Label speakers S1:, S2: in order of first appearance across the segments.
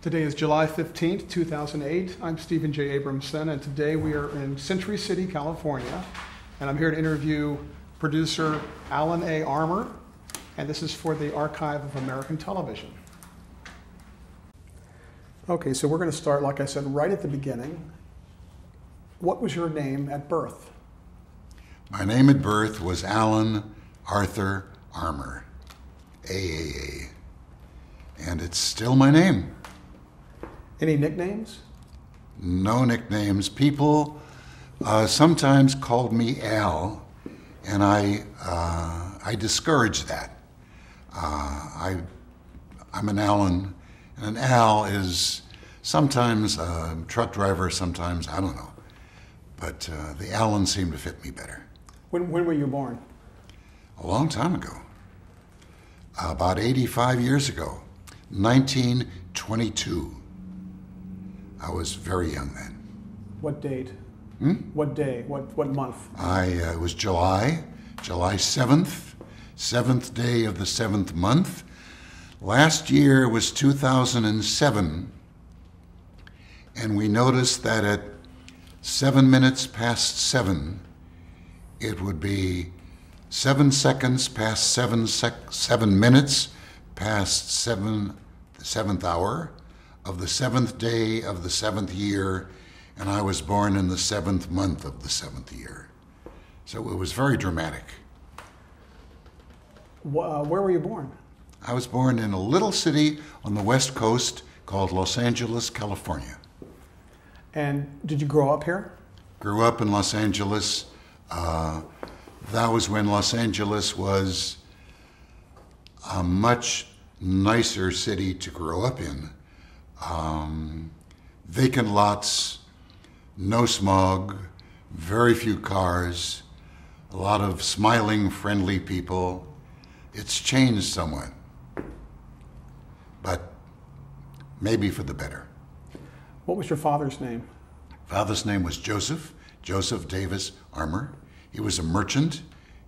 S1: Today is July 15th, 2008. I'm Stephen J. Abramson, and today we are in Century City, California, and I'm here to interview producer Alan A. Armour, and this is for the Archive of American Television. Okay, so we're going to start, like I said, right at the beginning. What was your name at birth?
S2: My name at birth was Alan Arthur Armour, AAA, and it's still my name.
S1: Any nicknames?
S2: No nicknames. People sometimes called me Al, and I discourage that. I'm an Alan, and an Al is sometimes a truck driver, sometimes, I don't know. But the Allen seemed to fit me better.
S1: When were you born?
S2: A long time ago. About 85 years ago, 1922. I was very young then.
S1: What date? What day? What month?
S2: It was July 7th, 7th day of the 7th month. Last year was 2007, and we noticed that at 7 minutes past 7, it would be 7 seconds past 7 minutes past 7, the 7th hour of the 7th day of the 7th year, and I was born in the 7th month of the 7th year. So it was very dramatic.
S1: Where were you born?
S2: I was born in a little city on the West Coast called Los Angeles, California.
S1: And did you grow up here?
S2: Grew up in Los Angeles. That was when Los Angeles was a much nicer city to grow up in. Vacant lots, no smog, very few cars, a lot of smiling, friendly people. It's changed somewhat, but maybe for the better.
S1: What was your father's name?
S2: Father's name was Joseph Davis Armour. He was a merchant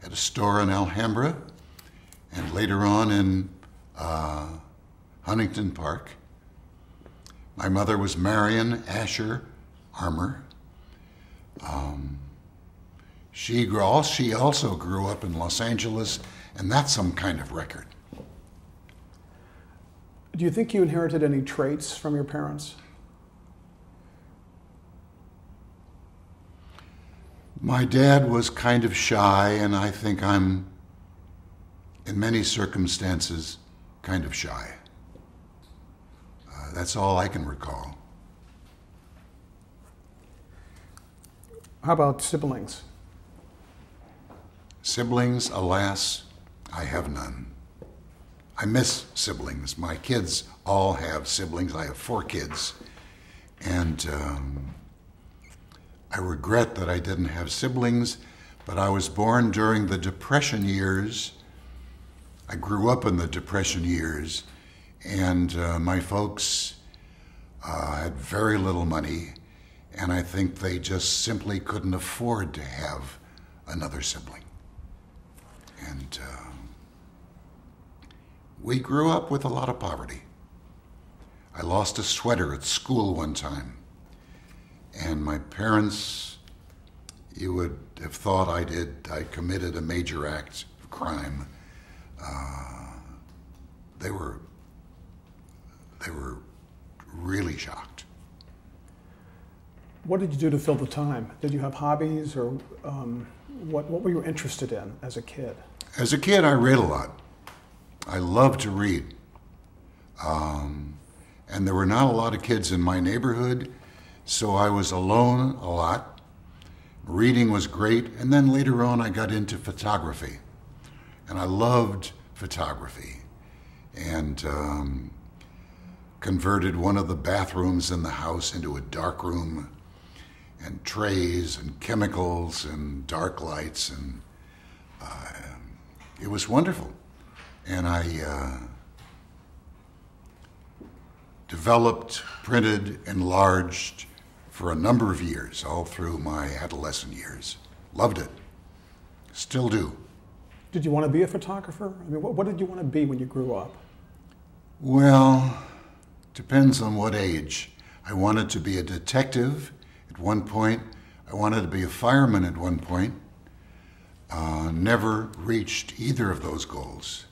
S2: at a store in Alhambra and later on in Huntington Park. My mother was Marion Asher Armour. She also grew up in Los Angeles, and that's some kind of record.
S1: Do you think you inherited any traits from your parents?
S2: My dad was kind of shy, and I think I'm, in many circumstances, kind of shy. That's all I can recall.
S1: How about siblings?
S2: Siblings, alas, I have none. I miss siblings. My kids all have siblings. I have 4 kids. And I regret that I didn't have siblings, but I was born during the Depression years. I grew up in the Depression years, and my folks had very little money, and I think they just simply couldn't afford to have another sibling. And we grew up with a lot of poverty. I lost a sweater at school one time, and my parents, you would have thought I committed a major act of crime. They were really shocked.
S1: What did you do to fill the time? Did you have hobbies, or what were you interested in as a kid?
S2: As a kid, I read a lot. I loved to read. And there were not a lot of kids in my neighborhood, so I was alone a lot. Reading was great, and then later on I got into photography. And I loved photography. And converted one of the bathrooms in the house into a dark room, and trays and chemicals and dark lights, and it was wonderful. And I developed, printed, enlarged for a number of years, all through my adolescent years. Loved it. Still do.
S1: Did you want to be a photographer? I mean, what did you want to be when you grew up?
S2: Well, Depends on what age. I wanted to be a detective at one point. I wanted to be a fireman at one point. Never reached either of those goals.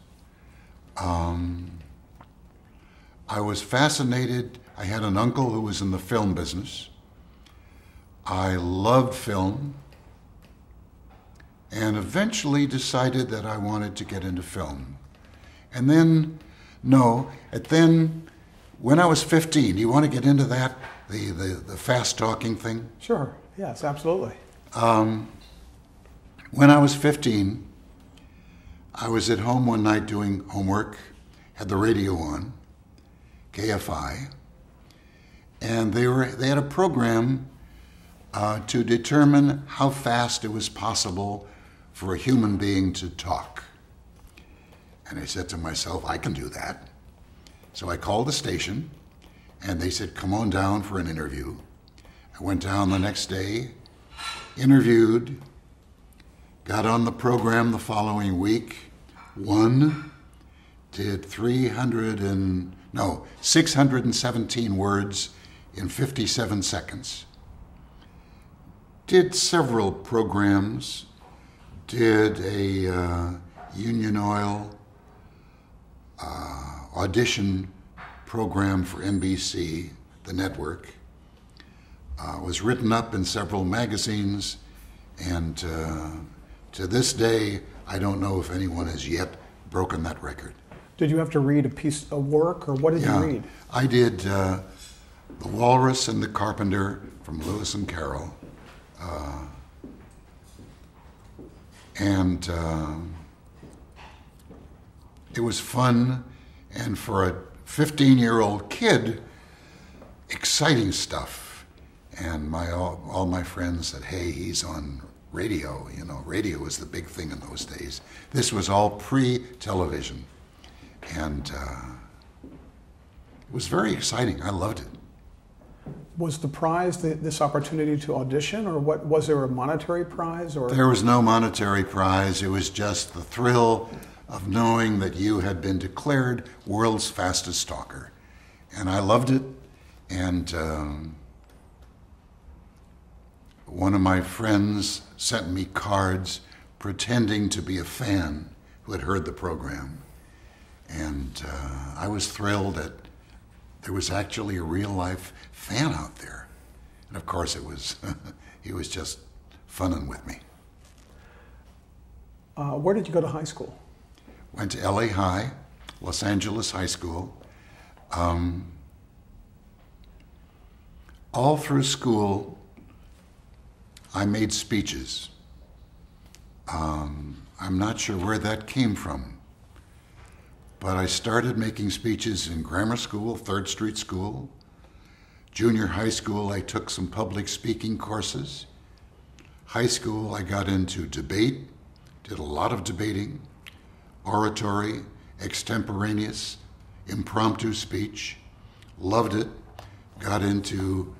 S2: I was fascinated. I had an uncle who was in the film business. I loved film and eventually decided that I wanted to get into film. And then, when I was 15, you want to get into that, the fast talking thing?
S1: Sure, yes, absolutely.
S2: When I was 15, I was at home one night doing homework, had the radio on, KFI, and they had a program to determine how fast it was possible for a human being to talk. And I said to myself, I can do that. So I called the station, and they said, come on down for an interview. I went down the next day, interviewed, got on the program the following week, did 617 words in 57 seconds. Did several programs, did a Union Oil audition program for NBC, the network, was written up in several magazines, and to this day, I don't know if anyone has yet broken that record.
S1: Did you have to read a piece of work, or what did you read?
S2: I did The Walrus and the Carpenter from Lewis and Carroll. And it was fun, and for a 15-year-old kid, exciting stuff. And all my friends said, hey, he's on radio. You know, radio was the big thing in those days. This was all pre-television. And it was very exciting. I loved it.
S1: Was the prize this opportunity to audition, or what? Was there a monetary prize? Or
S2: there was no monetary prize. It was just the thrill of knowing that you had been declared world's fastest talker. And I loved it. And one of my friends sent me cards pretending to be a fan who had heard the program. And I was thrilled that there was actually a real-life fan out there. And of course, he was just funning with me.
S1: Where did you go to high school?
S2: Went to LA High, Los Angeles High School. All through school, I made speeches. I'm not sure where that came from. But I started making speeches in grammar school, Third Street School. Junior high school, I took some public speaking courses. High school, I got into debate, did a lot of debating, oratory, extemporaneous, impromptu speech. Loved it. Got into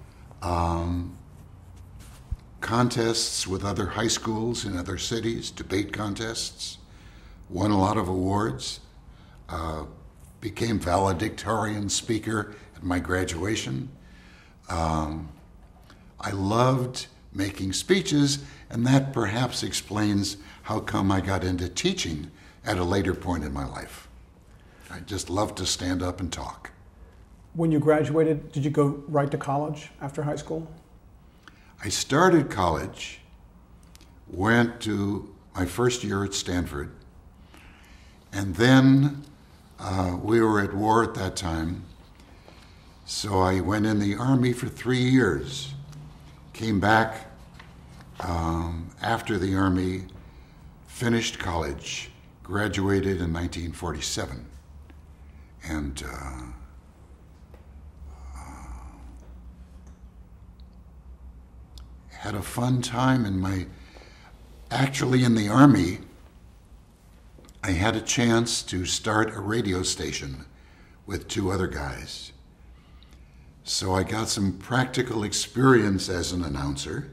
S2: contests with other high schools in other cities, debate contests. Won a lot of awards. Became valedictorian speaker at my graduation. I loved making speeches, and that perhaps explains how come I got into teaching at a later point in my life. I just loved to stand up and talk.
S1: When you graduated, did you go right to college after high school?
S2: I started college, went to my first year at Stanford, and then we were at war at that time, so I went in the Army for 3 years, came back after the Army, finished college, graduated in 1947, and had a fun time actually in the Army. I had a chance to start a radio station with 2 other guys. So I got some practical experience as an announcer.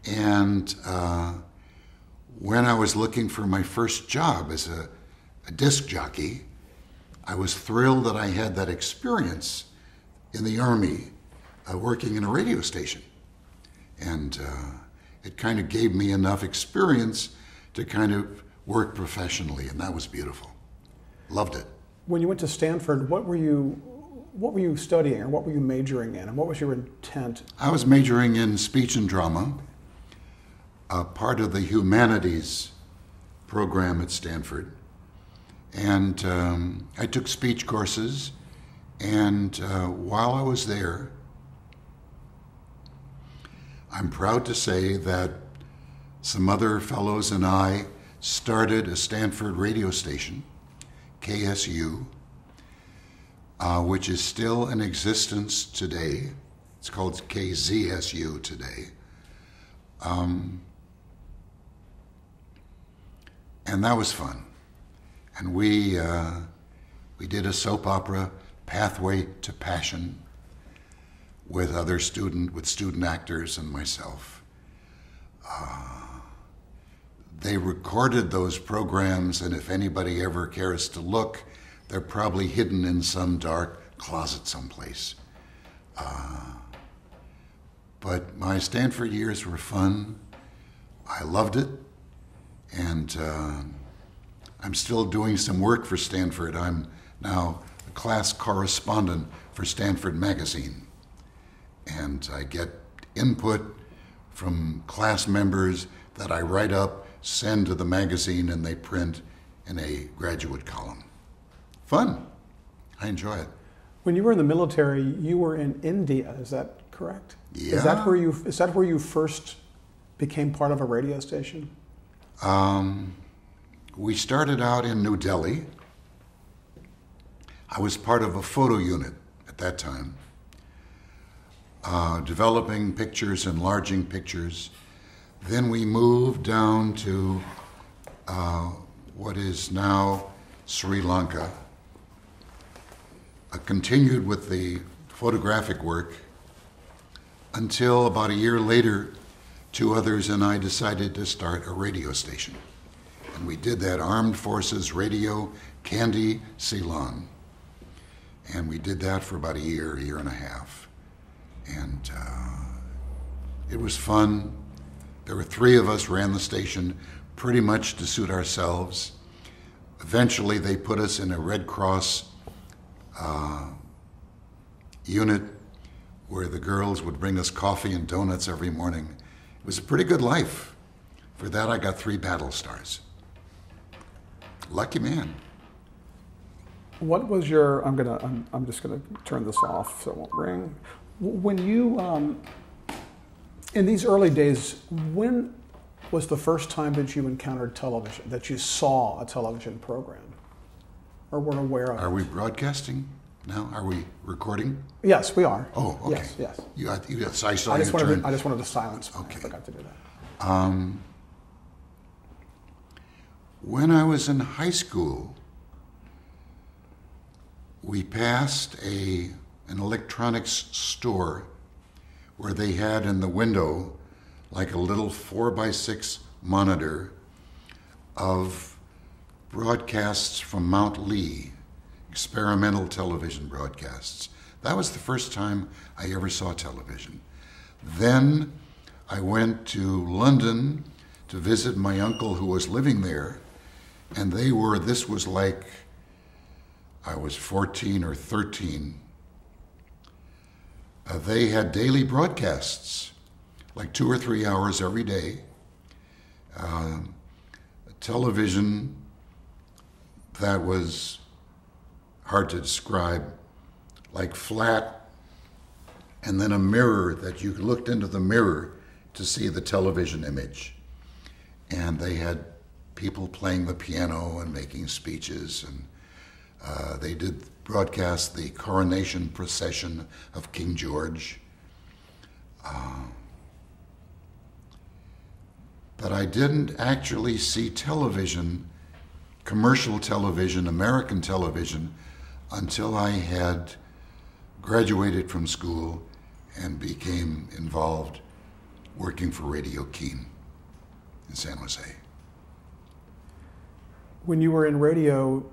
S2: And when I was looking for my first job as a disc jockey, I was thrilled that I had that experience in the Army working in a radio station. And it kind of gave me enough experience to kind of work professionally, and that was beautiful. Loved it.
S1: When you went to Stanford, what were you studying, or what were you majoring in, and what was your intent?
S2: I was majoring in speech and drama, part of the humanities program at Stanford. And I took speech courses, and while I was there, I'm proud to say that some other fellows and I started a Stanford radio station, KSU, which is still in existence today. It's called KZSU today. And that was fun. And we did a soap opera, Pathway to Passion, with student actors and myself. They recorded those programs, and if anybody ever cares to look, they're probably hidden in some dark closet someplace. But my Stanford years were fun. I loved it, and I'm still doing some work for Stanford. I'm now a class correspondent for Stanford Magazine. And I get input from class members that I write up, send to the magazine, and they print in a graduate column. Fun. I enjoy it.
S1: When you were in the military, you were in India, is that correct?
S2: Yeah.
S1: Is that where you first became part of a radio station?
S2: We started out in New Delhi. I was part of a photo unit at that time. Developing pictures, enlarging pictures. Then we moved down to what is now Sri Lanka. Continued with the photographic work until about a year later, two others and I decided to start a radio station. And we did that, Armed Forces Radio, Kandy, Ceylon. And we did that for about a year and a half. And it was fun. There were three of us ran the station pretty much to suit ourselves. Eventually they put us in a Red Cross unit where the girls would bring us coffee and donuts every morning. It was a pretty good life. For that I got 3 battle stars. Lucky man.
S1: What was your? I'm just gonna turn this off so it won't ring. When you in these early days, when was the first time that you encountered television, that you saw a television program, or were aware of?
S2: Are we broadcasting now? Are we recording?
S1: Yes, we are.
S2: Oh, okay.
S1: Yes.
S2: I saw you turn.
S1: I just wanted to silence.
S2: Okay.
S1: I forgot to do that.
S2: When I was in high school, we passed an electronics store where they had in the window like a little 4x6 monitor of broadcasts from Mount Lee, experimental television broadcasts. That was the first time I ever saw television. Then I went to London to visit my uncle who was living there, and this was like, I was 14 or 13. They had daily broadcasts, like 2 or 3 hours every day. Television that was hard to describe, like flat, and then a mirror that you looked into the mirror to see the television image. And they had people playing the piano and making speeches, and they did broadcast the coronation procession of King George. But I didn't actually see television, commercial television, American television, until I had graduated from school and became involved working for Radio Keene in San Jose.
S1: When you were in radio,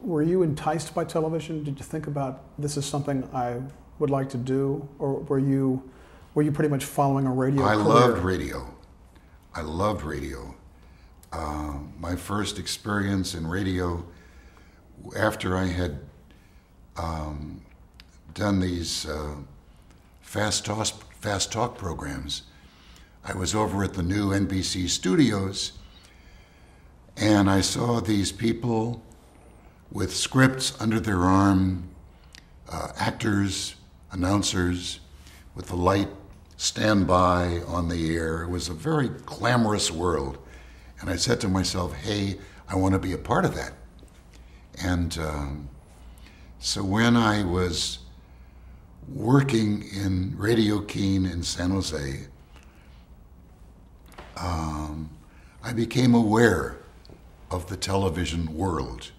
S1: were you enticed by television? Did you think about this is something I would like to do, or were you pretty much following a radio
S2: I
S1: career?
S2: loved radio. I loved radio. My first experience in radio, after I had done these fast talk programs, I was over at the new NBC studios, and I saw these people with scripts under their arm, actors, announcers, with the light standby on the air. It was a very glamorous world. And I said to myself, hey, I want to be a part of that. And so when I was working in Radio Keene in San Jose, I became aware of the television world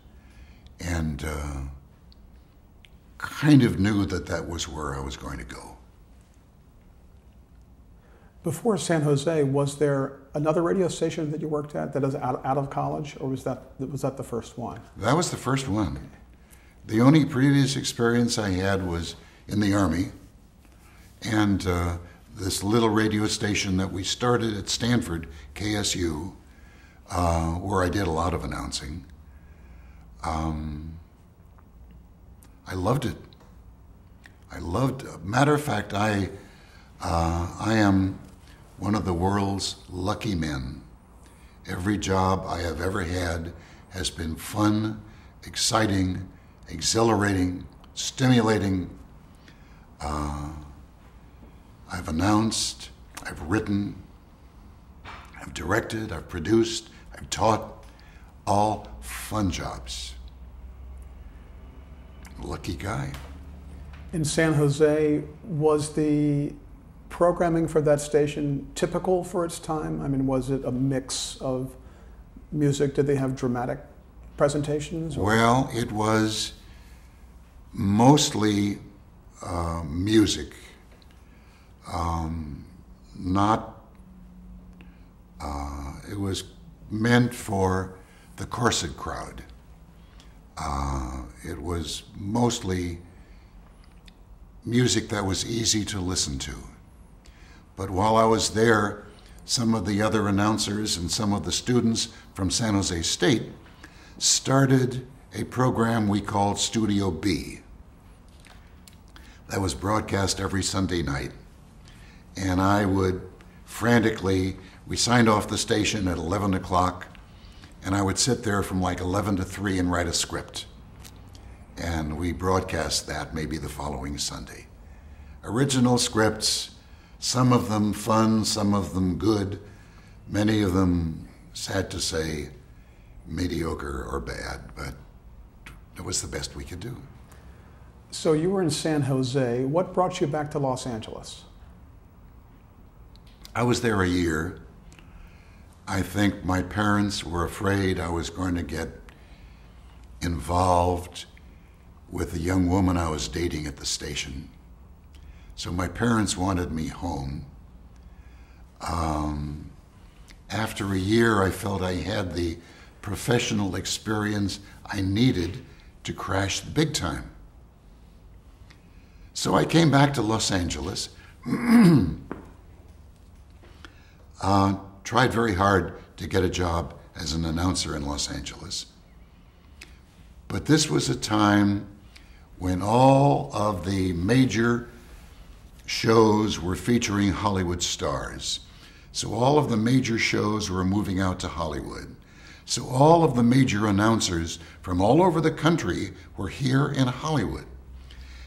S2: and kind of knew that that was where I was going to go.
S1: Before San Jose, was there another radio station that you worked at that was out of college, or was that the first one?
S2: That was the first one. The only previous experience I had was in the Army, and this little radio station that we started at Stanford, KSU, where I did a lot of announcing. I loved it. Matter of fact, I am one of the world's lucky men. Every job I have ever had has been fun, exciting, exhilarating, stimulating. I've announced, I've written, I've directed, I've produced, I've taught, all fun jobs. Lucky guy.
S1: In San Jose, was the programming for that station typical for its time? I mean, was it a mix of music? Did they have dramatic presentations? Or?
S2: Well, it was mostly music. It was meant for the corset crowd. It was mostly music that was easy to listen to. But while I was there, some of the other announcers and some of the students from San Jose State started a program we called Studio B that was broadcast every Sunday night. And I would frantically, we signed off the station at 11 o'clock, and I would sit there from like 11 to 3 and write a script. And we broadcast that maybe the following Sunday. Original scripts, some of them fun, some of them good, many of them, sad to say, mediocre or bad, but it was the best we could do.
S1: So you were in San Jose. What brought you back to Los Angeles?
S2: I was there a year. I think my parents were afraid I was going to get involved with the young woman I was dating at the station. So my parents wanted me home. After a year, I felt I had the professional experience I needed to crash the big time. So I came back to Los Angeles, tried very hard to get a job as an announcer in Los Angeles. But this was a time when all of the major shows were featuring Hollywood stars. So all of the major shows were moving out to Hollywood. So all of the major announcers from all over the country were here in Hollywood.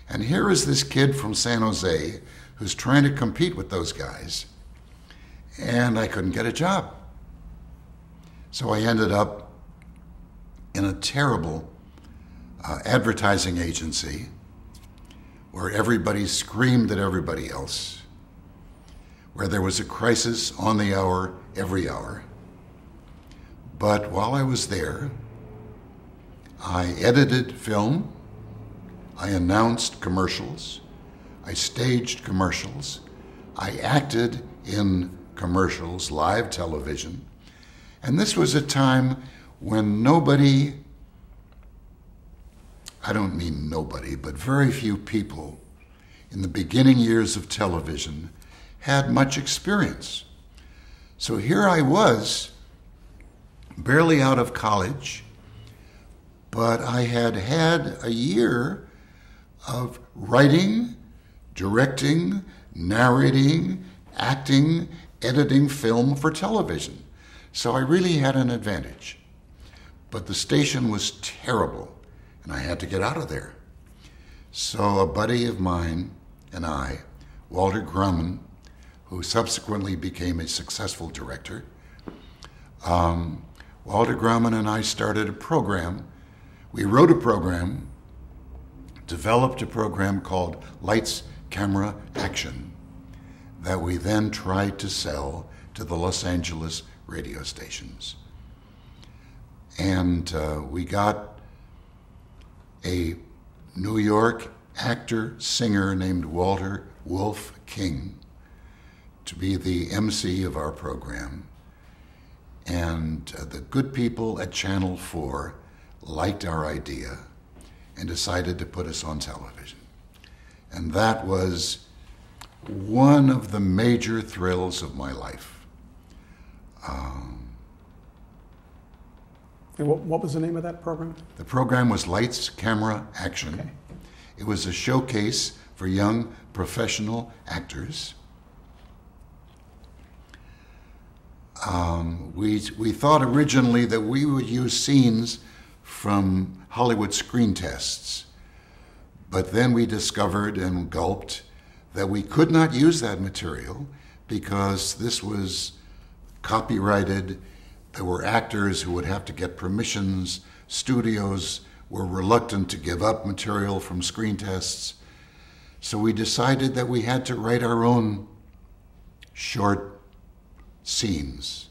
S2: And here is this kid from San Jose who's trying to compete with those guys. And I couldn't get a job. So I ended up in a terrible advertising agency where everybody screamed at everybody else, where there was a crisis on the hour, every hour. But while I was there, I edited film, I announced commercials, I staged commercials, I acted in commercials, live television. And this was a time when nobody I don't mean nobody, but very few people in the beginning years of television had much experience. So here I was, barely out of college, but I had had a year of writing, directing, narrating, acting, editing film for television. So I really had an advantage. But the station was terrible, and I had to get out of there. So a buddy of mine and I, Walter Grumman, who subsequently became a successful director, Walter Grumman and I started a program. We wrote a program, developed a program called Lights, Camera, Action, that we then tried to sell to the Los Angeles radio stations. And we got a New York actor, singer named Walter Wolf King to be the MC of our program. And the good people at Channel 4 liked our idea and decided to put us on television. And that was one of the major thrills of my life.
S1: And what was the name of that program?
S2: The program was Lights, Camera, Action.
S1: Okay.
S2: It was a showcase for young professional actors. We thought originally that we would use scenes from Hollywood screen tests, but then we discovered and gulped that we could not use that material because this was copyrighted. There were actors who would have to get permissions. Studios were reluctant to give up material from screen tests. So we decided that we had to write our own short scenes.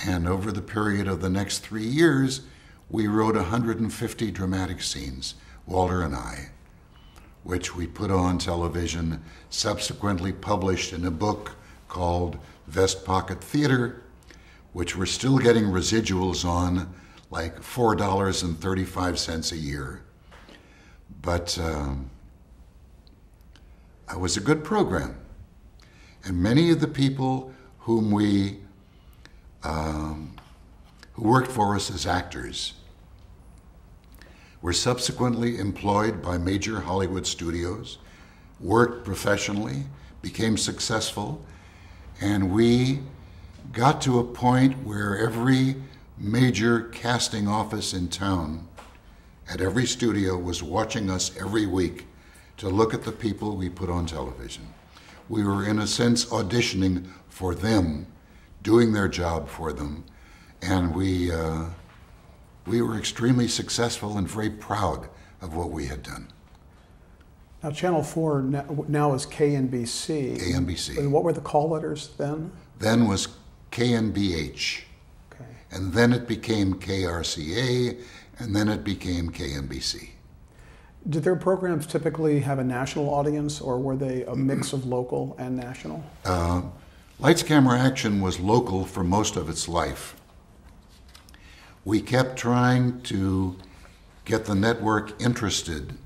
S2: And over the period of the next 3 years, we wrote 150 dramatic scenes, Walter and I, which we put on television, subsequently published in a book called Vest Pocket Theater, which we're still getting residuals on, like $4.35 a year. But it was a good program. And many of the people whom who worked for us as actors were subsequently employed by major Hollywood studios, worked professionally, became successful, and we got to a point where every major casting office in town at every studio was watching us every week to look at the people we put on television. We were, in a sense, auditioning for them, doing their job for them, and we were extremely successful and very proud of what we had done.
S1: Now, Channel 4 now is KNBC.
S2: KNBC.
S1: And what were the call letters then?
S2: Then was KNBH.
S1: Okay.
S2: And then it became KRCA, and then it became KNBC.
S1: Did their programs typically have a national audience, or were they a mix of local and national?
S2: Lights, Camera, Action was local for most of its life. We kept trying to get the network interested,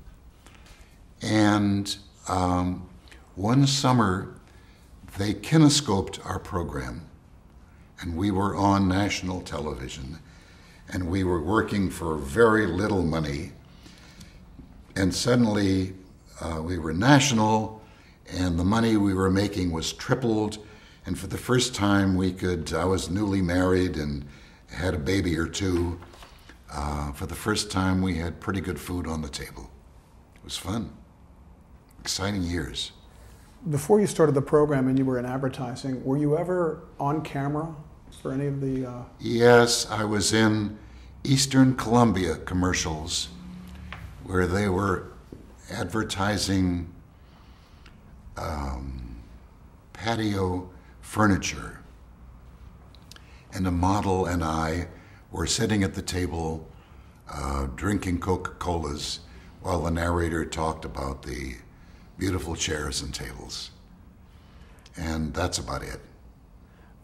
S2: and one summer they kinescoped our program, and we were on national television, and we were working for very little money, and suddenly we were national, and the money we were making was tripled, and for the first time I was newly married and had a baby or two. For the first time we had pretty good food on the table. It was fun. Exciting years.
S1: Before you started the program and you were in advertising, were you ever on camera for any of the...
S2: Yes, I was in Eastern Columbia commercials where they were advertising patio furniture. And a model and I were sitting at the table drinking Coca-Colas while the narrator talked about the beautiful chairs and tables. And that's about it.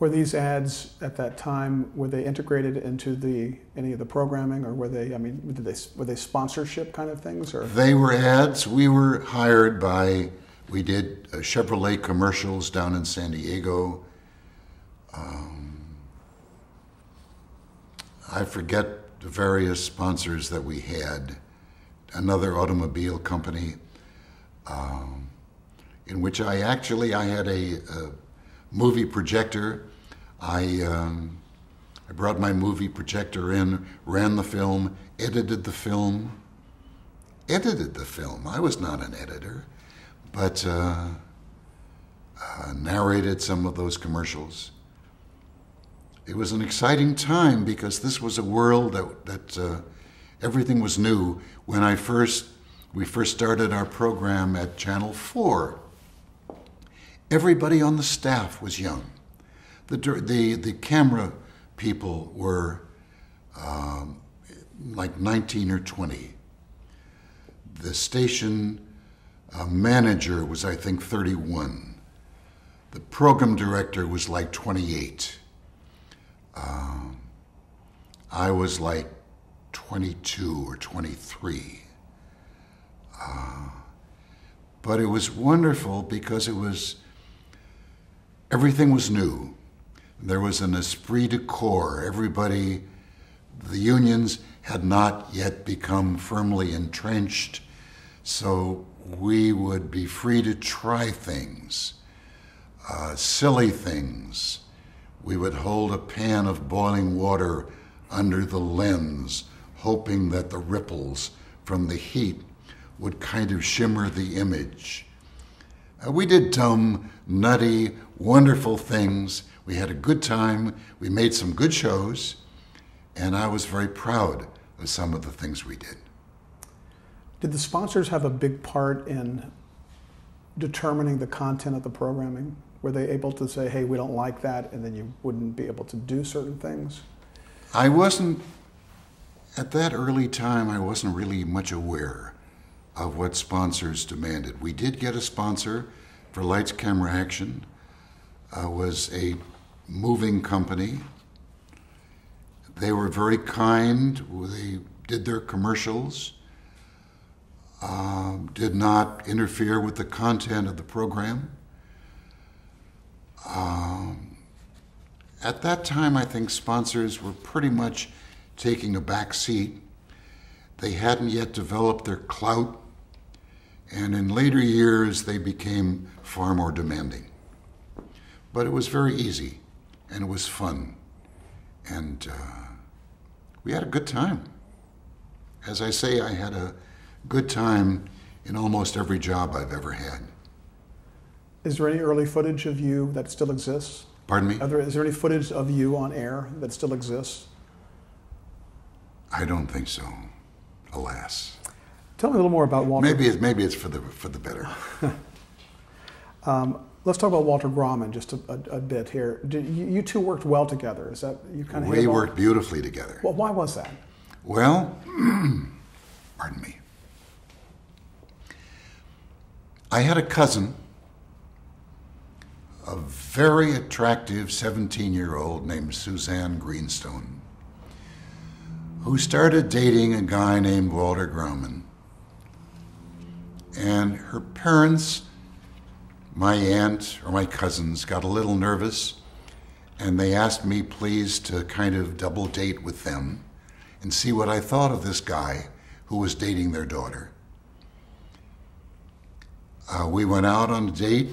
S1: Were these ads at that time, were they integrated into any of the programming, or were they, I mean, were they sponsorship kind of things? Or?
S2: They were ads. We were hired by, we did Chevrolet commercials down in San Diego. I forget the various sponsors that we had. Another automobile company, in which I had a movie projector. I brought my movie projector in, ran the film, edited the film. I was not an editor, but narrated some of those commercials. It was an exciting time because this was a world that everything was new. When we first started our program at Channel 4, everybody on the staff was young. The camera people were like 19 or 20. The station manager was, I think, 31. The program director was like 28. I was like 22 or 23. But it was wonderful because everything was new. There was an esprit de corps. The unions had not yet become firmly entrenched, so we would be free to try things, silly things. We would hold a pan of boiling water under the lens, hoping that the ripples from the heat would kind of shimmer the image. We did dumb, nutty, wonderful things. We had a good time. We made some good shows, and I was very proud of some of the things we did.
S1: Did the sponsors have a big part in determining the content of the programming? Were they able to say, hey, we don't like that, and then you wouldn't be able to do certain things?
S2: At that early time, I wasn't really much aware of what sponsors demanded. We did get a sponsor for Lights, Camera, Action. Was a moving company. They were very kind. They did their commercials, did not interfere with the content of the program. At that time, I think sponsors were pretty much taking a back seat. They hadn't yet developed their clout, and in later years, they became far more demanding. But it was very easy, and it was fun, and we had a good time. As I say, I had a good time in almost every job I've ever had.
S1: Is there any early footage of you that still exists?
S2: Pardon me?
S1: Is there any footage of you on air that still exists?
S2: I don't think so, alas.
S1: Tell me a little more about Walter.
S2: Maybe it's for the better.
S1: Let's talk about Walter Grauman just a bit here. You two worked well together. Is that you kind of?
S2: We worked beautifully together.
S1: Well, why was that?
S2: Well, pardon me. I had a cousin, a very attractive 17-year-old named Suzanne Greenstone, who started dating a guy named Walter Grauman. And her parents, my aunt or my cousins, got a little nervous, and they asked me please to kind of double date with them and see what I thought of this guy who was dating their daughter. We went out on a date.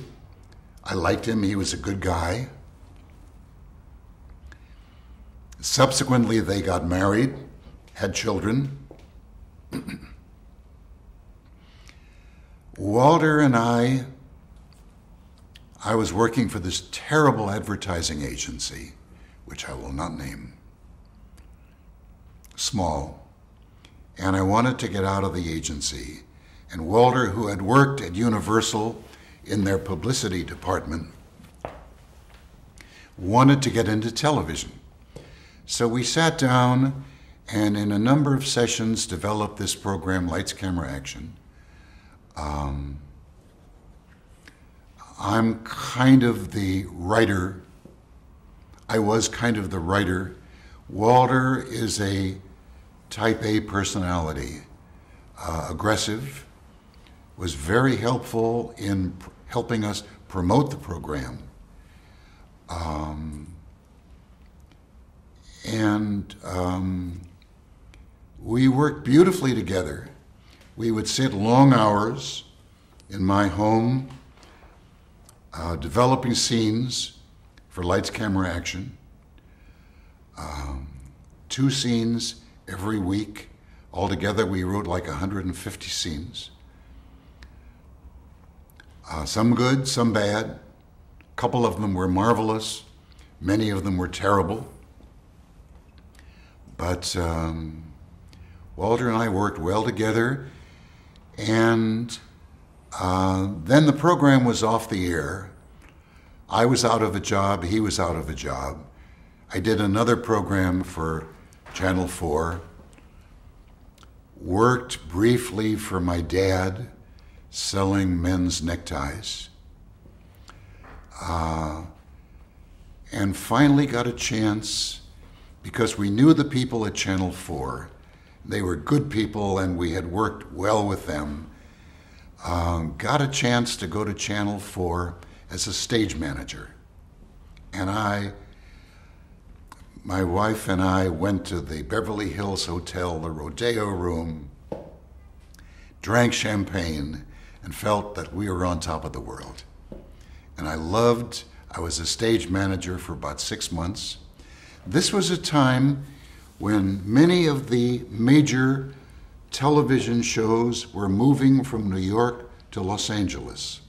S2: I liked him. He was a good guy. Subsequently, they got married, had children. Walter and I was working for this terrible advertising agency, which I will not name, small, and I wanted to get out of the agency. And Walter, who had worked at Universal in their publicity department, wanted to get into television. So we sat down and in a number of sessions developed this program, Lights, Camera, Action. I'm kind of the writer I was kind of the writer. Walter is a type A personality, aggressive, was very helpful in helping us promote the program. We worked beautifully together. We would sit long hours in my home, developing scenes for Lights, Camera, Action. 2 scenes every week. Altogether, we wrote like 150 scenes. Some good, some bad. A couple of them were marvelous. Many of them were terrible. But Walter and I worked well together, and then the program was off the air. I was out of a job, he was out of a job. I did another program for Channel 4, worked briefly for my dad, selling men's neckties, and finally got a chance, because we knew the people at Channel 4. They were good people and we had worked well with them. Got a chance to go to Channel 4 as a stage manager. And my wife and I went to the Beverly Hills Hotel, the Rodeo Room, drank champagne, and felt that we were on top of the world. And I was a stage manager for about 6 months. This was a time when many of the major television shows were moving from New York to Los Angeles.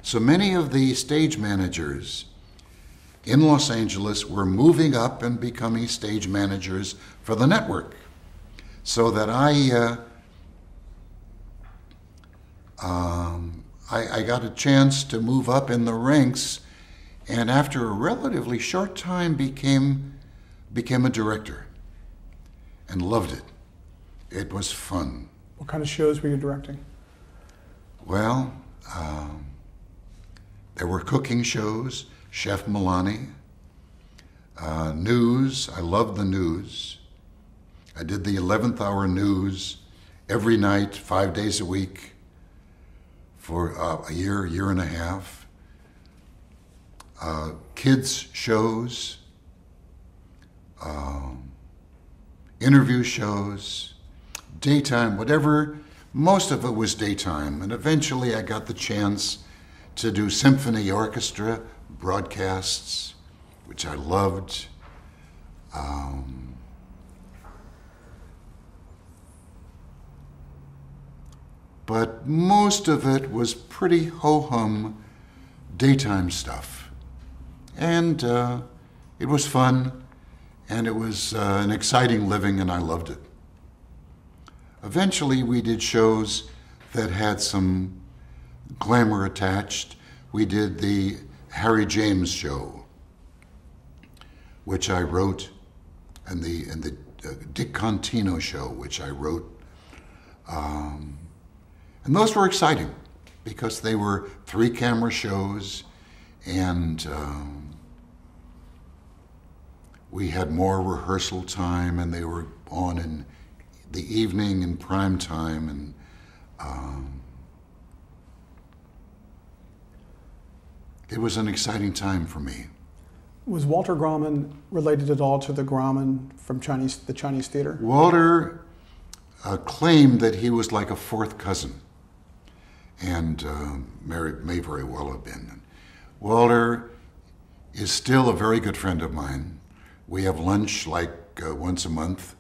S2: So many of the stage managers in Los Angeles were moving up and becoming stage managers for the network. So that I got a chance to move up in the ranks, and after a relatively short time became a director and loved it. It was fun.
S1: What kind of shows were you directing?
S2: Well, there were cooking shows, Chef Milani, news. I loved the news. I did the 11th hour news every night, 5 days a week for a year and a half. Kids shows, interview shows, daytime, whatever. Most of it was daytime, and eventually I got the chance to do symphony orchestra broadcasts, which I loved. But most of it was pretty ho-hum daytime stuff. And it was fun, and it was an exciting living, and I loved it. Eventually, we did shows that had some glamour attached. We did the Harry James show, which I wrote, and the Dick Contino show, which I wrote. And those were exciting because they were 3-camera shows, and we had more rehearsal time, and they were on in the evening in prime time, and it was an exciting time for me.
S1: Was Walter Grauman related at all to the Grauman from the Chinese theater?
S2: Walter claimed that he was like a 4th cousin, and may very well have been. Walter is still a very good friend of mine. We have lunch like once a month,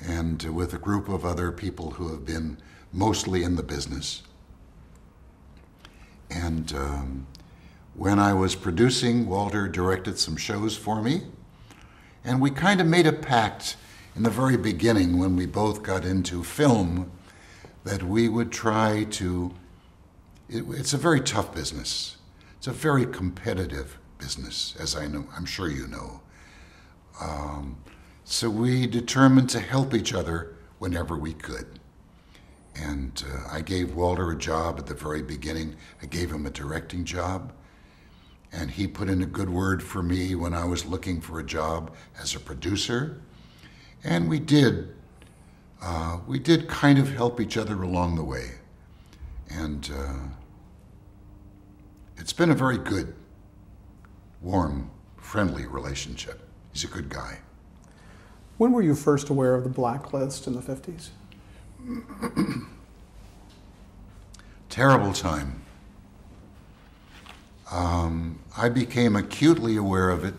S2: and with a group of other people who have been mostly in the business. And when I was producing, Walter directed some shows for me, and we kind of made a pact in the very beginning when we both got into film that we would try to, it's a very tough business. It's a very competitive business, as I'm sure you know. So we determined to help each other whenever we could. And I gave Walter a job at the very beginning. I gave him a directing job. and he put in a good word for me when I was looking for a job as a producer. And we did kind of help each other along the way. And it's been a very good, warm, friendly relationship. He's a good guy.
S1: When were you first aware of the blacklist in the 50s?
S2: Terrible time. I became acutely aware of it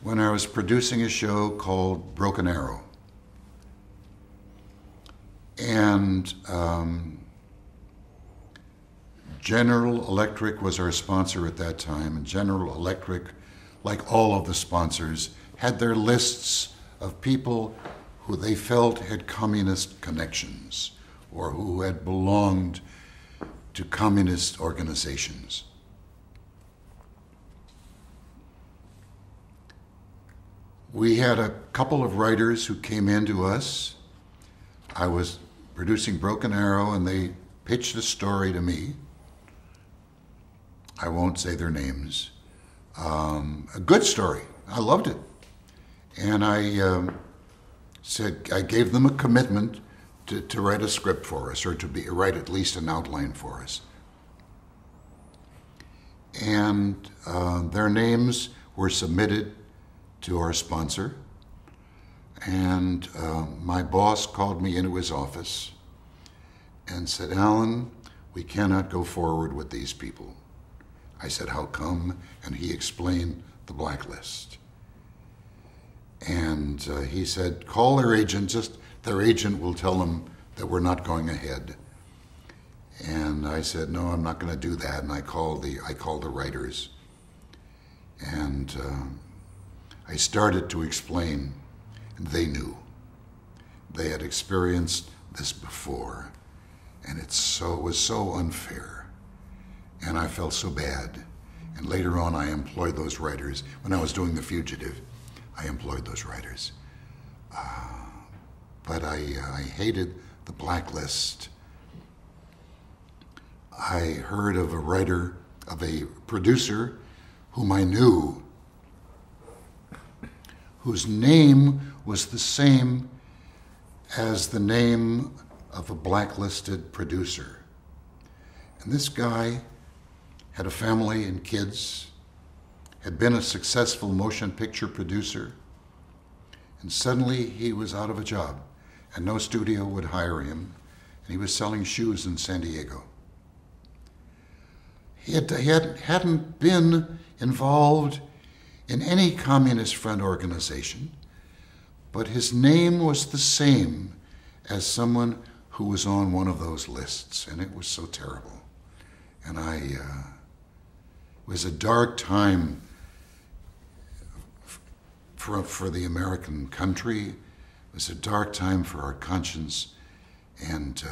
S2: when I was producing a show called Broken Arrow. And General Electric was our sponsor at that time, and General Electric, like all of the sponsors, had their lists of people who they felt had communist connections or who had belonged to communist organizations. We had a couple of writers who came in to us. I was producing Broken Arrow, and they pitched a story to me. I won't say their names. A good story. I loved it. And I said, I gave them a commitment to write a script for us, or to write at least an outline for us. And their names were submitted to our sponsor. And my boss called me into his office and said, Alan, we cannot go forward with these people. I said, how come? And he explained the blacklist. And he said, call their agent, just their agent will tell them that we're not going ahead. And I said, no, I'm not going to do that. And I called the writers. And I started to explain, and they knew. They had experienced this before, and it was so unfair. And I felt so bad. And later on, I employed those writers. When I was doing The Fugitive, I employed those writers. But I hated the blacklist. I heard of a producer whom I knew, whose name was the same as the name of a blacklisted producer. And this guy had a family and kids, had been a successful motion picture producer, and suddenly he was out of a job, and no studio would hire him, and he was selling shoes in San Diego. He hadn't been involved in any Communist Front organization, but his name was the same as someone who was on one of those lists, and it was so terrible. And it was a dark time for the American country. It was a dark time for our conscience, and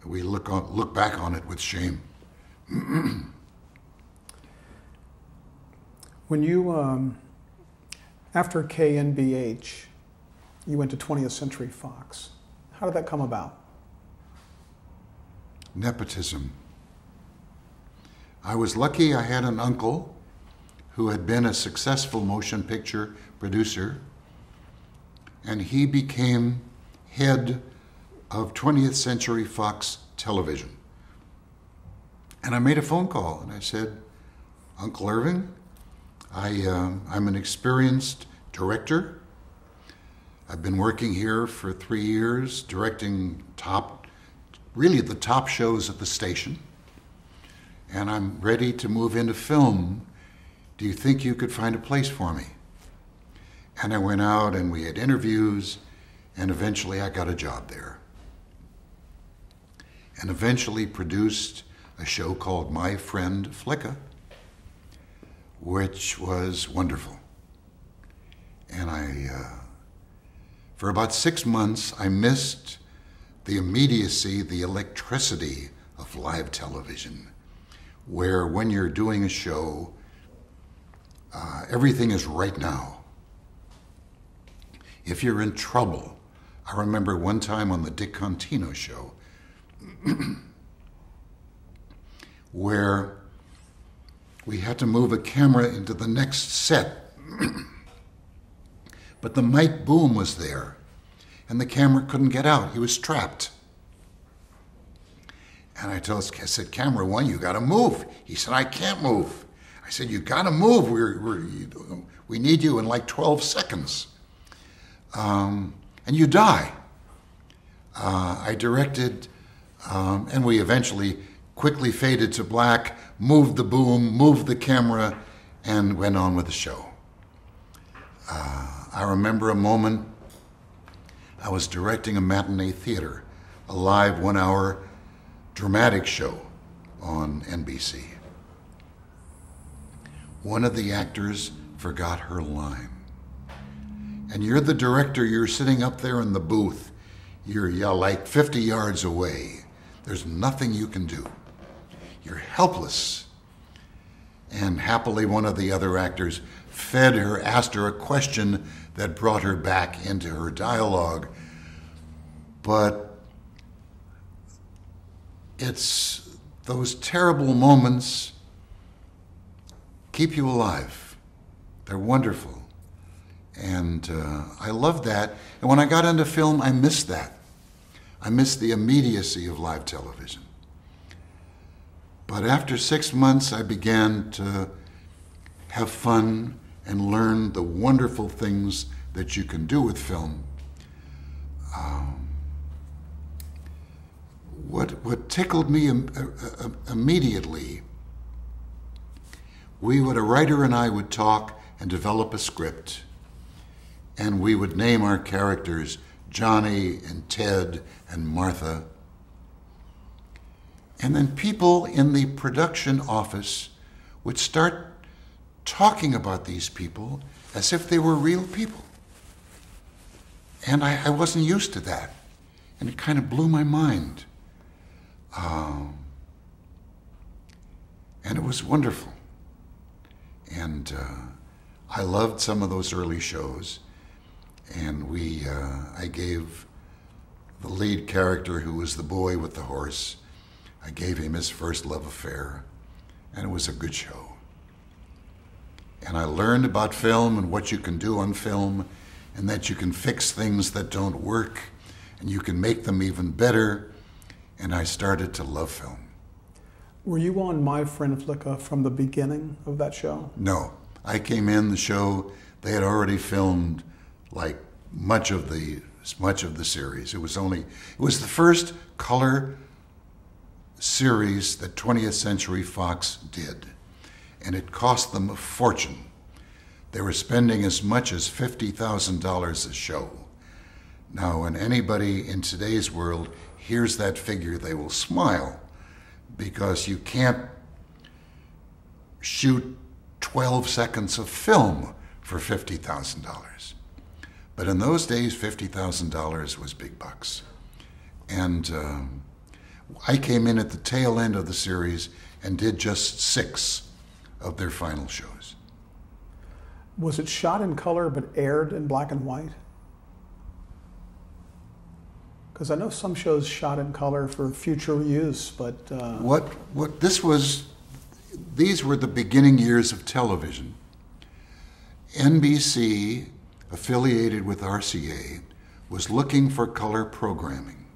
S2: we look back on it with shame.
S1: When you, after KNBH, you went to 20th Century Fox. How did that come about?
S2: Nepotism. I was lucky I had an uncle who had been a successful motion picture producer, and he became head of 20th Century Fox Television. And I made a phone call, and I said, Uncle Irving, I'm an experienced director. I've been working here for 3 years, directing really the top shows at the station. And I'm ready to move into film. Do you think you could find a place for me? And I went out and we had interviews, and eventually I got a job there. And eventually produced a show called My Friend Flicka, which was wonderful. And for about 6 months, I missed the immediacy, the electricity of live television, where when you're doing a show, everything is right now. If you're in trouble, I remember one time on the Dick Contino show, where we had to move a camera into the next set. But the mic boom was there, and the camera couldn't get out. He was trapped. And I said, camera one, you got to move. He said, I can't move. I said, you got to move. We need you in like 12 seconds. And you die. I directed, and we eventually quickly faded to black, moved the boom, moved the camera, and went on with the show. I remember a moment, I was directing a matinee theater, a live 1-hour dramatic show on NBC. One of the actors forgot her line. And you're the director, you're sitting up there in the booth, you're like 50 yards away. There's nothing you can do. You're helpless. And happily, one of the other actors fed her, asked her a question that brought her back into her dialogue. But it's those terrible moments keep you alive. They're wonderful. And I love that. And when I got into film, I missed that. I missed the immediacy of live television. But after 6 months, I began to have fun and learn the wonderful things that you can do with film. What tickled me immediately, a writer and I would talk and develop a script, and we would name our characters Johnny and Ted and Martha. And then people in the production office would start talking about these people as if they were real people. And I wasn't used to that. And it kind of blew my mind. And it was wonderful. And I loved some of those early shows. And I gave the lead character, who was the boy with the horse, I gave him his first love affair, and it was a good show. And I learned about film and what you can do on film, and that you can fix things that don't work, and you can make them even better, and I started to love film.
S1: Were you on My Friend Flicka from the beginning of that show?
S2: No. I came in the show, they had already filmed like much of the series. It was the first color series that 20th Century Fox did, and it cost them a fortune. They were spending as much as $50,000 a show. Now, when anybody in today's world hears that figure, they will smile, because you can't shoot 12 seconds of film for $50,000. But in those days, $50,000 was big bucks. And I came in at the tail end of the series and did just 6 of their final shows.
S1: Was it shot in color but aired in black and white? Because I know some shows shot in color for future use, but... These were the beginning years of television. NBC, affiliated with RCA, was looking for color programming.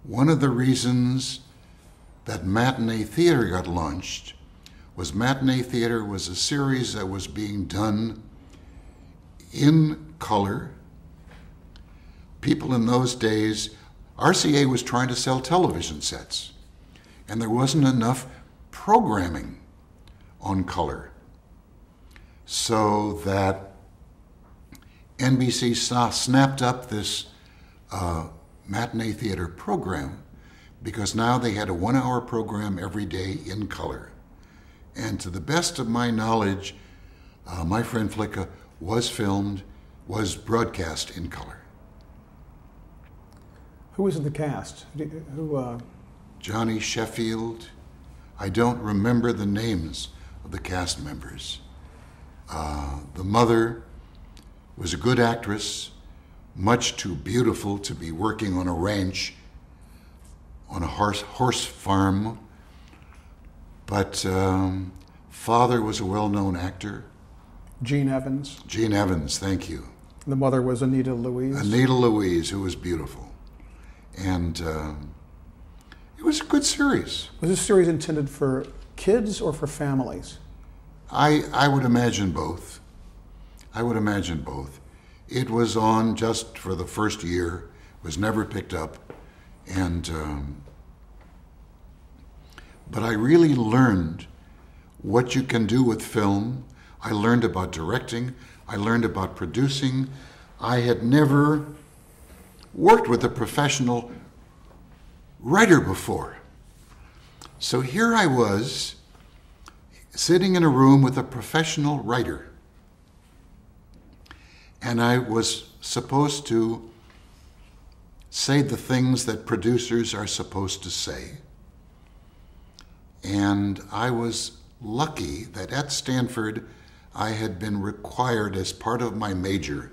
S1: One of the reasons that matinee theater got launched was matinee theater was a series that was being done in color. People in those days, RCA was trying to sell television sets, and there wasn't enough programming on color, so that NBC snapped up this matinee theater program, because now they had a 1-hour program every day in color. And to the best of my knowledge, My Friend Flicka was broadcast in color. Who was in the cast?
S2: Johnny Sheffield. I don't remember the names of the cast members. The mother was a good actress, much too beautiful to be working on a ranch, on a horse farm. But father was a well-known actor.
S1: Gene Evans.
S2: Gene Evans, thank you.
S1: The mother was Anita Louise.
S2: Anita Louise, who was beautiful. And it was a good series.
S1: Was this series intended for kids or for families?
S2: I would imagine both. I would imagine both. It was on just for the first year, was never picked up. And but I really learned what you can do with film. I learned about directing. I learned about producing. I had never worked with a professional writer before. So here I was, sitting in a room with a professional writer. And I was supposed to say the things that producers are supposed to say. And I was lucky that at Stanford, I had been required as part of my major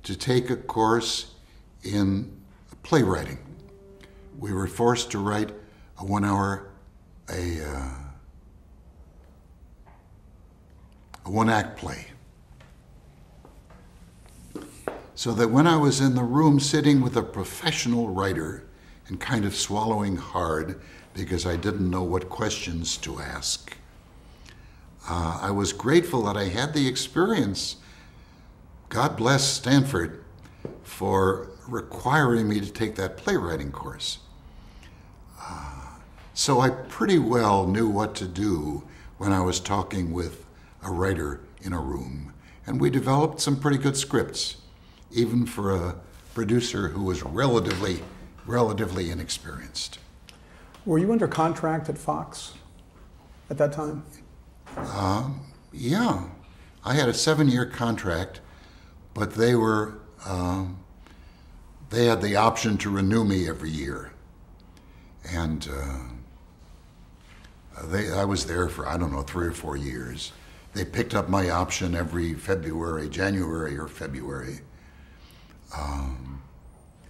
S2: to take a course in playwriting. We were forced to write a one-act play. So that when I was in the room sitting with a professional writer and kind of swallowing hard because I didn't know what questions to ask, I was grateful that I had the experience. God bless Stanford for requiring me to take that playwriting course. So I pretty well knew what to do when I was talking with a writer in a room. And we developed some pretty good scripts, even for a producer who was relatively inexperienced.
S1: Were you under contract at Fox at that time?
S2: Yeah, I had a 7-year contract, but they had the option to renew me every year. And I was there for, 3 or 4 years. They picked up my option every January or February.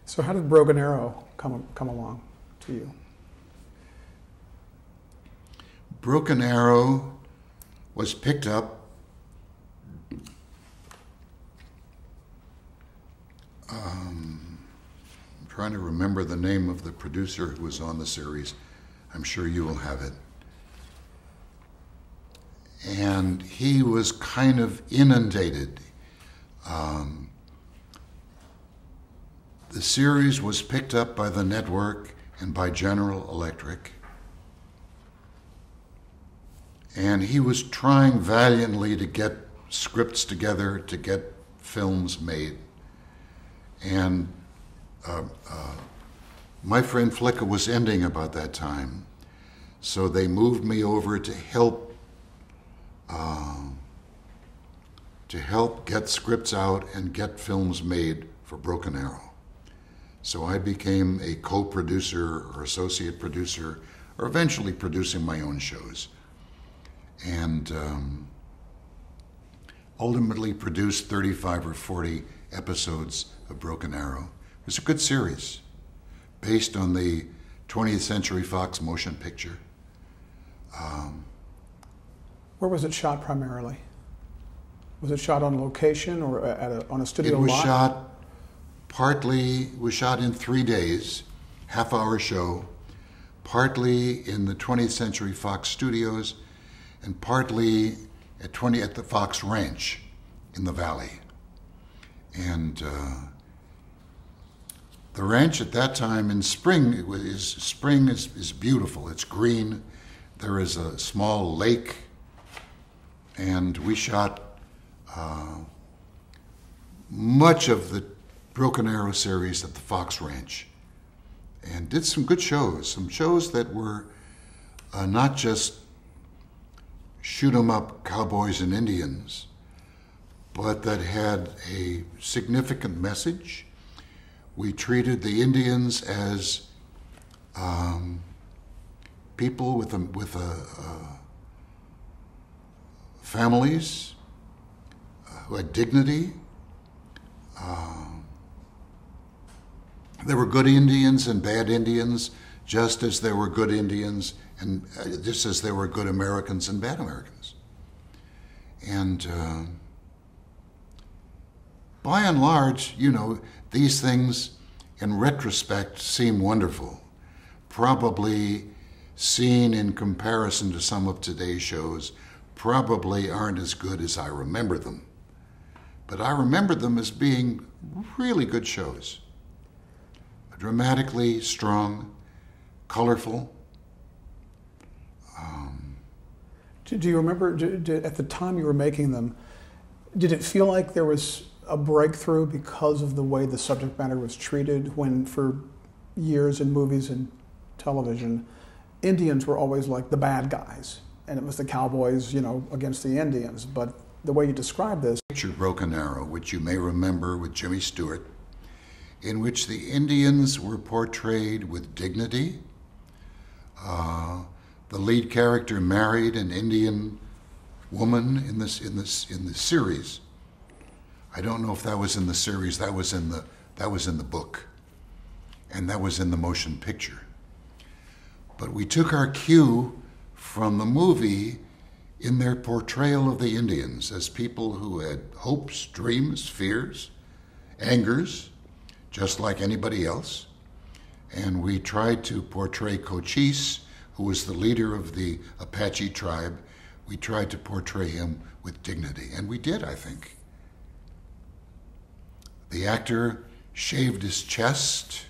S1: So how did Broken Arrow come along to you?
S2: Broken Arrow was picked up I'm trying to remember the name of the producer who was on the series. I'm sure you will have it. And he was kind of inundated. The series was picked up by the network and by General Electric. And he was trying valiantly to get scripts together, to get films made. And my friend Flicka was ending about that time. So they moved me over to help get scripts out and get films made for Broken Arrow. So I became a co-producer or associate producer, or eventually producing my own shows. And ultimately produced 35 or 40 episodes of Broken Arrow. It was a good series, based on the 20th Century Fox motion picture.
S1: Where was it shot primarily? Was it shot on location or on a studio lot?
S2: It was shot in 3 days, half-hour show, partly in the 20th Century Fox studios, and partly at the Fox Ranch in the Valley. And the ranch at that time in spring is beautiful. It's green. There is a small lake, and we shot much of the Broken Arrow series at the Fox Ranch, and did some good shows. Some shows that were not just shoot 'em up cowboys and Indians, but that had a significant message. We treated the Indians as people with families who had dignity. There were good Indians and bad Indians, just as there were good Indians and just as there were good Americans and bad Americans. And by and large, you know, these things in retrospect seem wonderful. Probably seen in comparison to some of today's shows, probably aren't as good as I remember them. But I remember them as being really good shows. Dramatically strong, colorful.
S1: Do you remember, at the time you were making them, did it feel like there was a breakthrough because of the way the subject matter was treated, when for years in movies and television, Indians were always like the bad guys, and it was the cowboys, you know, against the Indians? But the way you describe this...
S2: Picture Broken Arrow, which you may remember with Jimmy Stewart, in which the Indians were portrayed with dignity. The lead character married an Indian woman in the series. I don't know if that was in the series. That was in the book, and that was in the motion picture. But we took our cue from the movie in their portrayal of the Indians as people who had hopes, dreams, fears, angers, just like anybody else. And we tried to portray Cochise, who was the leader of the Apache tribe. We tried to portray him with dignity, and we did, I think. The actor shaved his chest,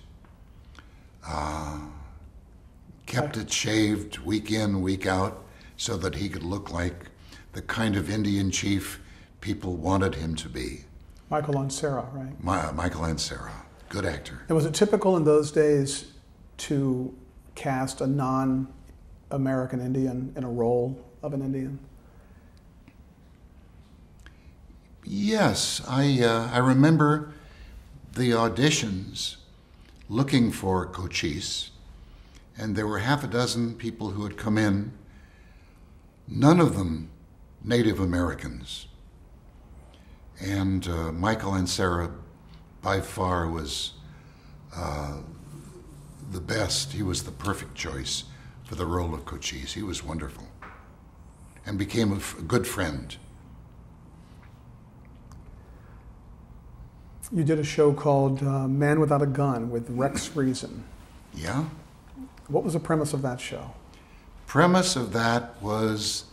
S2: kept it shaved week in, week out, so that he could look like the kind of Indian chief people wanted him to be.
S1: Michael Ansara, right?
S2: Michael Ansara, good actor.
S1: And was it typical in those days to cast a non-American Indian in a role of an Indian?
S2: Yes, I remember the auditions looking for Cochise, and there were half a dozen people who had come in, none of them Native Americans. And Michael Ansara, by far, was the best. He was the perfect choice for the role of Cochise. He was wonderful and became a good friend.
S1: You did a show called Man Without a Gun with Rex Reason.
S2: Yeah?
S1: What was the premise of that show?
S2: Premise of that was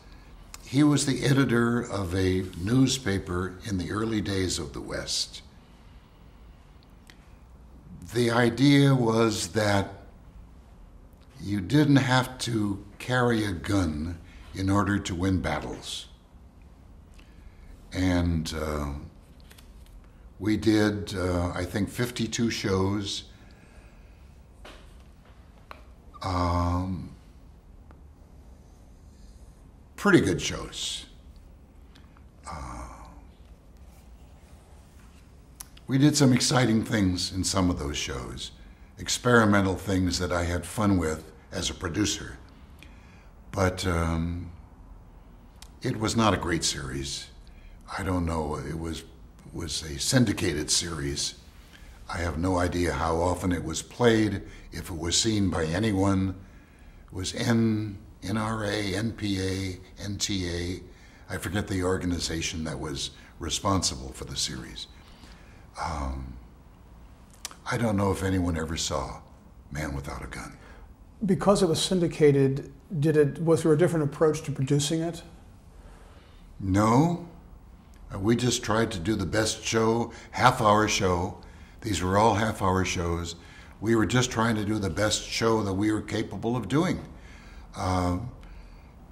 S2: he was the editor of a newspaper in the early days of the West. The idea was that you didn't have to carry a gun in order to win battles. And we did, I think, 52 shows. Pretty good shows. We did some exciting things in some of those shows, experimental things that I had fun with as a producer. But it was not a great series. I don't know, it was a syndicated series. I have no idea how often it was played, if it was seen by anyone. It was NRA, NPA, NTA. I forget the organization that was responsible for the series. I don't know if anyone ever saw Man Without a Gun.
S1: Because it was syndicated, was there a different approach to producing it?
S2: No. We just tried to do the best show, half-hour show. These were all half-hour shows. We were just trying to do the best show that we were capable of doing.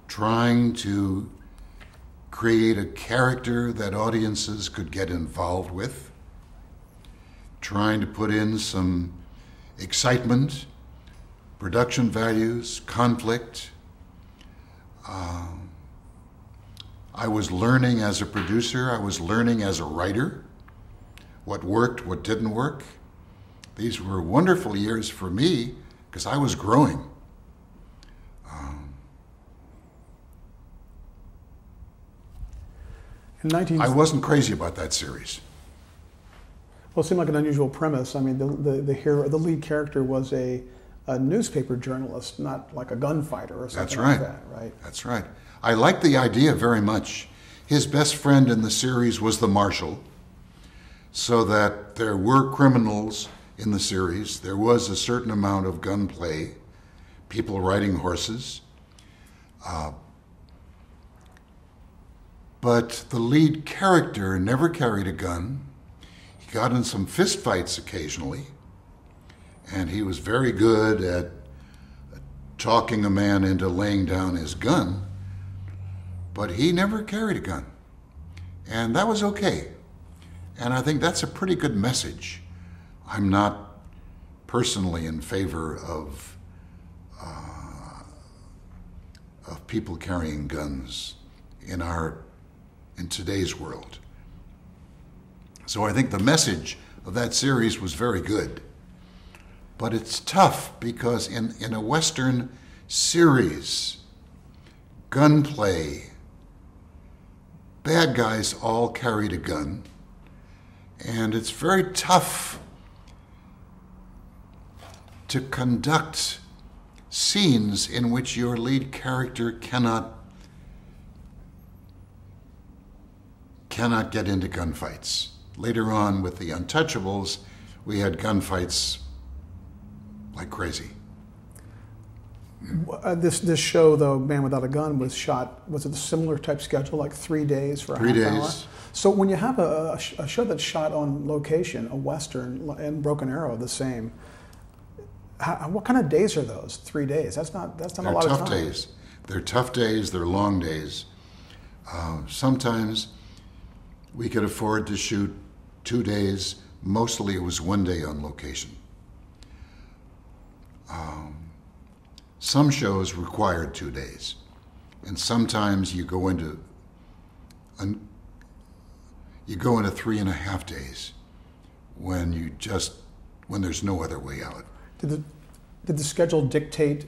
S2: Trying to create a character that audiences could get involved with. Trying to put in some excitement, production values, conflict. I was learning as a producer, I was learning as a writer, what worked, what didn't work. These were wonderful years for me because I was growing. I wasn't crazy about that series.
S1: Well, it seemed like an unusual premise. I mean, the lead character was a a newspaper journalist, not like a gunfighter or something
S2: That's
S1: like
S2: right.
S1: that, right?
S2: That's right. I like the idea very much. His best friend in the series was the marshal, so that there were criminals in the series. There was a certain amount of gunplay, people riding horses. But the lead character never carried a gun. He got in some fistfights occasionally, and he was very good at talking a man into laying down his gun, but he never carried a gun. And that was okay. And I think that's a pretty good message. I'm not personally in favor of people carrying guns in today's world. So I think the message of that series was very good. But it's tough because in a Western series, gunplay, bad guys all carried a gun, and it's very tough to conduct scenes in which your lead character cannot get into gunfights. Later on with the Untouchables, we had gunfights like crazy.
S1: This show, though, Man Without a Gun, was it a similar type schedule, like 3 days for a half hour?
S2: 3 days.
S1: So when you have a show that's shot on location, a Western, and Broken Arrow the same, what kind of days are those? 3 days? That's not a lot of time.
S2: They're tough days. They're tough days. They're long days. Sometimes we could afford to shoot 2 days. Mostly it was 1 day on location. Some shows required 2 days, and sometimes you go into 3.5 days when there's no other way out.
S1: Did the schedule dictate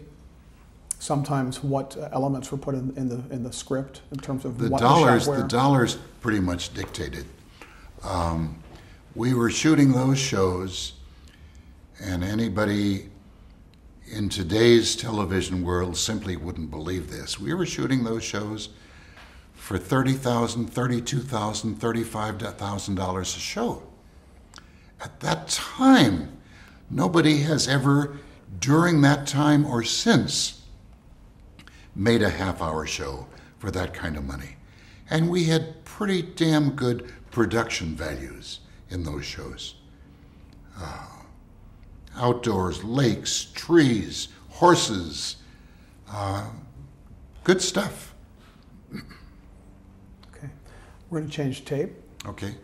S1: sometimes what elements were put in the script in terms of what was shot where?
S2: The dollars pretty much dictated. We were shooting those shows, and anybody in today's television world simply wouldn't believe this. We were shooting those shows for $30,000, $32,000, $35,000 a show. At that time, nobody has ever, during that time or since, made a half-hour show for that kind of money. And we had pretty damn good production values in those shows. Outdoors, lakes, trees, horses, good stuff.
S1: Okay, we're going to change tape.
S2: Okay.